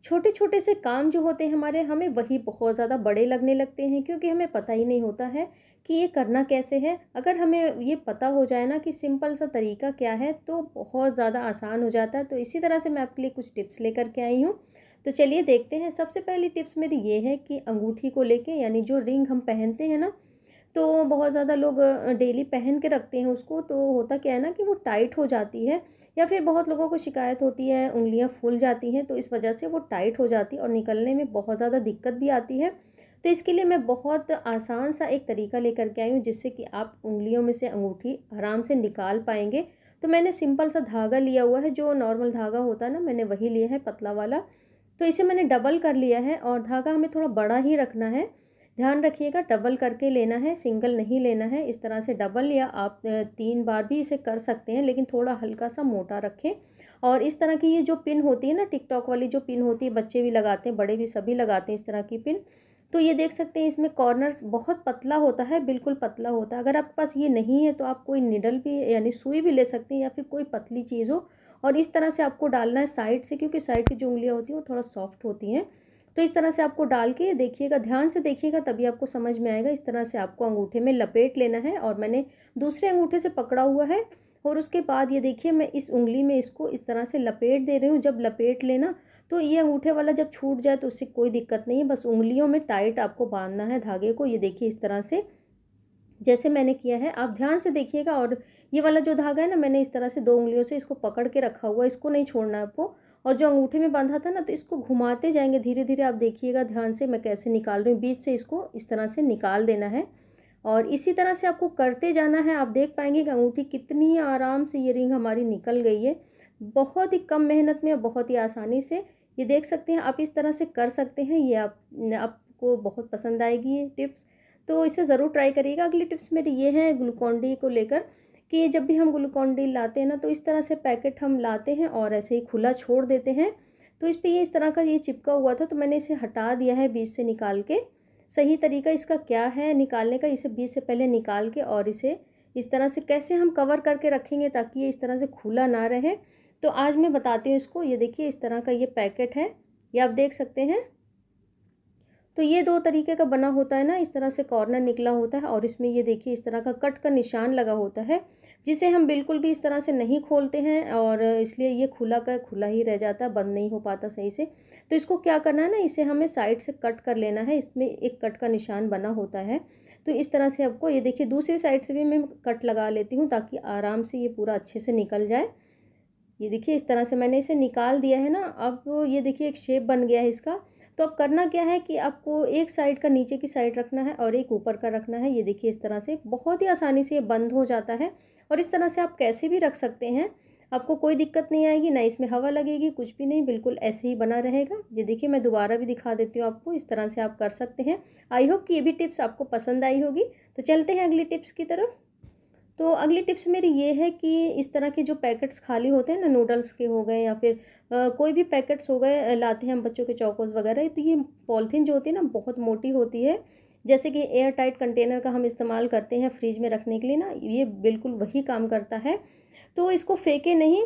छोटे छोटे से काम जो होते हैं हमारे, हमें वही बहुत ज़्यादा बड़े लगने लगते हैं, क्योंकि हमें पता ही नहीं होता है कि ये करना कैसे है। अगर हमें ये पता हो जाए ना कि सिंपल सा तरीका क्या है, तो बहुत ज़्यादा आसान हो जाता है। तो इसी तरह से मैं आपके लिए कुछ टिप्स लेकर के आई हूँ। तो चलिए देखते हैं। सबसे पहली टिप्स मेरी ये है कि अंगूठी को लेके, यानी जो रिंग हम पहनते हैं ना, तो बहुत ज़्यादा लोग डेली पहन के रखते हैं उसको। तो होता क्या है ना कि वो टाइट हो जाती है, या फिर बहुत लोगों को शिकायत होती है उंगलियां फूल जाती हैं, तो इस वजह से वो टाइट हो जाती है और निकलने में बहुत ज़्यादा दिक्कत भी आती है। तो इसके लिए मैं बहुत आसान सा एक तरीका लेकर के आई हूँ, जिससे कि आप उंगलियों में से अंगूठी आराम से निकाल पाएंगे। तो मैंने सिंपल सा धागा लिया हुआ है, जो नॉर्मल धागा होता है ना, मैंने वही लिया है, पतला वाला। तो इसे मैंने डबल कर लिया है, और धागा हमें थोड़ा बड़ा ही रखना है। ध्यान रखिएगा, डबल करके लेना है, सिंगल नहीं लेना है। इस तरह से डबल, या आप 3 बार भी इसे कर सकते हैं, लेकिन थोड़ा हल्का सा मोटा रखें। और इस तरह की ये जो पिन होती है ना, टिकटॉक वाली जो पिन होती है, बच्चे भी लगाते हैं, बड़े भी, सभी लगाते हैं इस तरह की पिन। तो ये देख सकते हैं, इसमें कॉर्नर्स बहुत पतला होता है, बिल्कुल पतला होता है। अगर आपके पास ये नहीं है तो आप कोई निडल भी, यानी सुई भी ले सकते हैं, या फिर कोई पतली चीज़ हो। और इस तरह से आपको डालना है साइड से, क्योंकि साइड की जो उंगलियां होती हैं वो थोड़ा सॉफ्ट होती हैं। तो इस तरह से आपको डाल के देखिएगा, ध्यान से देखिएगा, तभी आपको समझ में आएगा। इस तरह से आपको अंगूठे में लपेट लेना है, और मैंने दूसरे अंगूठे से पकड़ा हुआ है। और उसके बाद ये देखिए, मैं इस उंगली में इसको इस तरह से लपेट दे रही हूँ। जब लपेट लेना, तो ये अंगूठे वाला जब छूट जाए तो उससे कोई दिक्कत नहीं है, बस उंगलियों में टाइट आपको बांधना है धागे को। ये देखिए इस तरह से, जैसे मैंने किया है, आप ध्यान से देखिएगा। और ये वाला जो धागा है ना, मैंने इस तरह से 2 उँगलियों से इसको पकड़ के रखा हुआ है, इसको नहीं छोड़ना है आपको। और जो अंगूठे में बंधा था ना, तो इसको घुमाते जाएंगे धीरे-धीरे। आप देखिएगा ध्यान से मैं कैसे निकाल रही हूँ, बीच से इसको इस तरह से निकाल देना है। और इसी तरह से आपको करते जाना है। आप देख पाएंगे कि अंगूठी कितनी आराम से, ये रिंग हमारी निकल गई है, बहुत ही कम मेहनत में और बहुत ही आसानी से। ये देख सकते हैं, आप इस तरह से कर सकते हैं। ये आपको बहुत पसंद आएगी ये टिप्स, तो इसे ज़रूर ट्राई करिएगा। अगली टिप्स मेरी ये है ग्लूकॉन डी को लेकर, कि जब भी हम ग्लूकॉन डी लाते हैं ना, तो इस तरह से पैकेट हम लाते हैं और ऐसे ही खुला छोड़ देते हैं। तो इस पे ये इस तरह का ये चिपका हुआ था, तो मैंने इसे हटा दिया है बीच से निकाल के। सही तरीका इसका क्या है निकालने का, इसे बीच से पहले निकाल के, और इसे इस तरह से कैसे हम कवर करके रखेंगे ताकि ये इस तरह से खुला ना रहे, तो आज मैं बताती हूँ इसको। ये देखिए इस तरह का ये पैकेट है, ये आप देख सकते हैं। तो ये 2 तरीके का बना होता है ना, इस तरह से कॉर्नर निकला होता है, और इसमें ये देखिए इस तरह का कट का निशान लगा होता है, जिसे हम बिल्कुल भी इस तरह से नहीं खोलते हैं, और इसलिए ये खुला का खुला ही रह जाता है, बंद नहीं हो पाता सही से। तो इसको क्या करना है ना, इसे हमें साइड से कट कर लेना है। इसमें एक कट का निशान बना होता है। तो इस तरह से आपको, ये देखिए दूसरी साइड से भी मैं कट लगा लेती हूँ, ताकि आराम से ये पूरा अच्छे से निकल जाए। ये देखिए इस तरह से मैंने इसे निकाल दिया है ना। अब ये देखिए एक शेप बन गया है इसका। तो अब करना क्या है कि आपको एक साइड का नीचे की साइड रखना है, और एक ऊपर का रखना है। ये देखिए इस तरह से बहुत ही आसानी से ये बंद हो जाता है, और इस तरह से आप कैसे भी रख सकते हैं, आपको कोई दिक्कत नहीं आएगी, ना इसमें हवा लगेगी, कुछ भी नहीं, बिल्कुल ऐसे ही बना रहेगा। ये देखिए मैं दोबारा भी दिखा देती हूँ आपको, इस तरह से आप कर सकते हैं। आई होप कि ये भी टिप्स आपको पसंद आई होगी। तो चलते हैं अगली टिप्स की तरफ। तो अगली टिप्स मेरी ये है कि इस तरह के जो पैकेट्स खाली होते हैं ना, नूडल्स के हो गए, या फिर कोई भी पैकेट्स हो गए, लाते हैं हम बच्चों के चौकोस वगैरह, तो ये पॉलिथीन जो होती है ना, बहुत मोटी होती है। जैसे कि एयर टाइट कंटेनर का हम इस्तेमाल करते हैं फ्रिज में रखने के लिए ना, ये बिल्कुल वही काम करता है। तो इसको फेंके नहीं,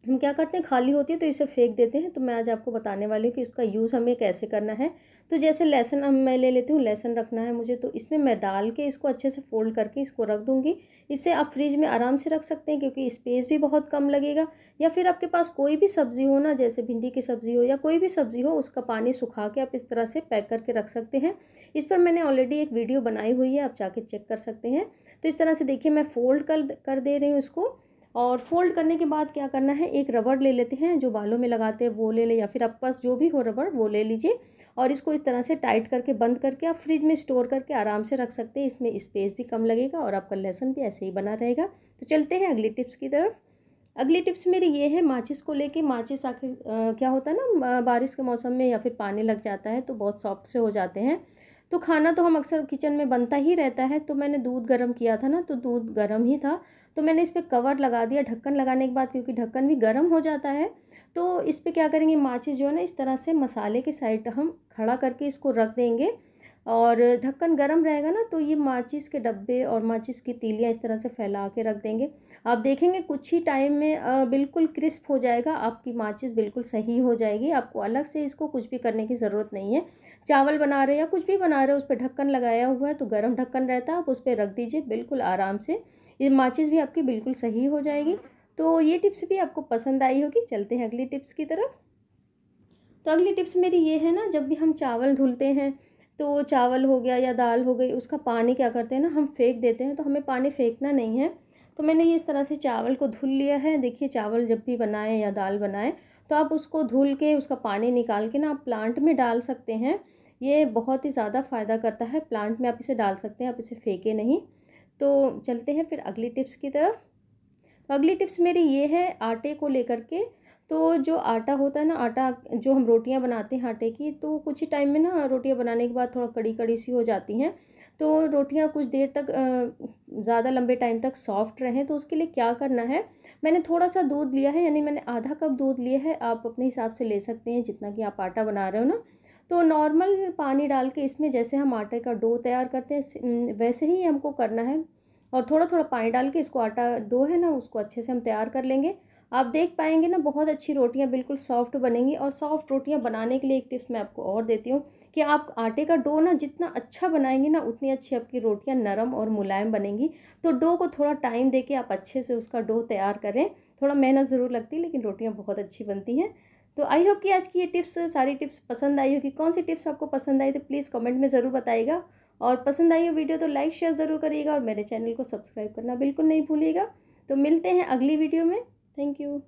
हम क्या करते हैं, खाली होती है तो इसे फेंक देते हैं। तो मैं आज आपको बताने वाली हूँ कि इसका यूज़ हमें कैसे करना है। तो जैसे लहसुन हम मैं ले लेती हूँ, लहसुन रखना है मुझे, तो इसमें मैं डाल के इसको अच्छे से फोल्ड करके इसको रख दूँगी। इससे आप फ्रिज में आराम से रख सकते हैं, क्योंकि स्पेस भी बहुत कम लगेगा। या फिर आपके पास कोई भी सब्ज़ी हो ना, जैसे भिंडी की सब्ज़ी हो या कोई भी सब्ज़ी हो, उसका पानी सुखा के आप इस तरह से पैक करके रख सकते हैं। इस पर मैंने ऑलरेडी एक वीडियो बनाई हुई है, आप जाके चेक कर सकते हैं। तो इस तरह से देखिए मैं फोल्ड कर दे रही हूँ इसको। और फोल्ड करने के बाद क्या करना है, एक रबड़ ले लेते हैं, जो बालों में लगाते हैं वो ले ले, या फिर आपके पास जो भी हो रबड़ वो ले लीजिए। और इसको इस तरह से टाइट करके बंद करके आप फ्रिज में स्टोर करके आराम से रख सकते हैं। इसमें स्पेस भी कम लगेगा, और आपका लहसुन भी ऐसे ही बना रहेगा। तो चलते हैं अगली टिप्स की तरफ। अगली टिप्स मेरी ये है माचिस को लेके। माचिस आखिर क्या होता है ना, बारिश के मौसम में या फिर पानी लग जाता है तो बहुत सॉफ्ट से हो जाते हैं। तो खाना तो हम अक्सर किचन में बनता ही रहता है। तो मैंने दूध गर्म किया था ना, तो दूध गर्म ही था, तो मैंने इस पर कवर लगा दिया ढक्कन लगाने के बाद, क्योंकि ढक्कन भी गर्म हो जाता है। तो इस पर क्या करेंगे, माचिस जो है ना, इस तरह से मसाले की साइड हम खड़ा करके इसको रख देंगे। और ढक्कन गर्म रहेगा ना तो ये माचिस के डब्बे और माचिस की तीलियाँ इस तरह से फैला के रख देंगे। आप देखेंगे कुछ ही टाइम में बिल्कुल क्रिस्प हो जाएगा, आपकी माचिस बिल्कुल सही हो जाएगी। आपको अलग से इसको कुछ भी करने की ज़रूरत नहीं है। चावल बना रहे हैं या कुछ भी बना रहे हो, उस पर ढक्कन लगाया हुआ है तो गर्म ढक्कन रहता है, आप उस पर रख दीजिए बिल्कुल आराम से। ये माचिस भी आपकी बिल्कुल सही हो जाएगी। तो ये टिप्स भी आपको पसंद आई होगी। चलते हैं अगली टिप्स की तरफ। तो अगली टिप्स मेरी ये है ना, जब भी हम चावल धुलते हैं तो चावल हो गया या दाल हो गई, उसका पानी क्या करते हैं ना, हम फेंक देते हैं। तो हमें पानी फेंकना नहीं है। तो मैंने ये इस तरह से चावल को धुल लिया है। देखिए, चावल जब भी बनाएं या दाल बनाएं तो आप उसको धुल के उसका पानी निकाल के ना आप प्लांट में डाल सकते हैं। ये बहुत ही ज़्यादा फ़ायदा करता है। प्लांट में आप इसे डाल सकते हैं, आप इसे फेंके नहीं। तो चलते हैं फिर अगली टिप्स की तरफ। तो अगली टिप्स मेरी ये है आटे को लेकर के। तो जो आटा होता है ना, आटा जो हम रोटियां बनाते हैं आटे की, तो कुछ ही टाइम में ना रोटियां बनाने के बाद थोड़ा कड़ी कड़ी सी हो जाती हैं। तो रोटियां कुछ देर तक ज़्यादा लंबे टाइम तक सॉफ्ट रहें, तो उसके लिए क्या करना है, मैंने थोड़ा सा दूध लिया है, यानी मैंने आधा कप दूध लिया है। आप अपने हिसाब से ले सकते हैं जितना कि आप आटा बना रहे हो ना। तो नॉर्मल पानी डाल के इसमें जैसे हम आटे का डो तैयार करते हैं वैसे ही हमको करना है। और थोड़ा थोड़ा पानी डाल के इसको आटा डो है ना उसको अच्छे से हम तैयार कर लेंगे। आप देख पाएंगे ना, बहुत अच्छी रोटियां बिल्कुल सॉफ्ट बनेंगी। और सॉफ्ट रोटियां बनाने के लिए एक टिप्स मैं आपको और देती हूँ कि आप आटे का डो ना जितना अच्छा बनाएंगे ना, उतनी अच्छी आपकी रोटियां नरम और मुलायम बनेंगी। तो डो को थोड़ा टाइम देके आप अच्छे से उसका डो तैयार करें। थोड़ा मेहनत ज़रूर लगती है लेकिन रोटियां बहुत अच्छी बनती हैं। तो आई होप कि आज की ये टिप्स, सारी टिप्स पसंद आई होगी। कौन सी टिप्स आपको पसंद आई तो प्लीज़ कमेंट में ज़रूर बताइएगा। और पसंद आई हो वीडियो तो लाइक शेयर ज़रूर करिएगा और मेरे चैनल को सब्सक्राइब करना बिल्कुल नहीं भूलिएगा। तो मिलते हैं अगली वीडियो में। Thank you.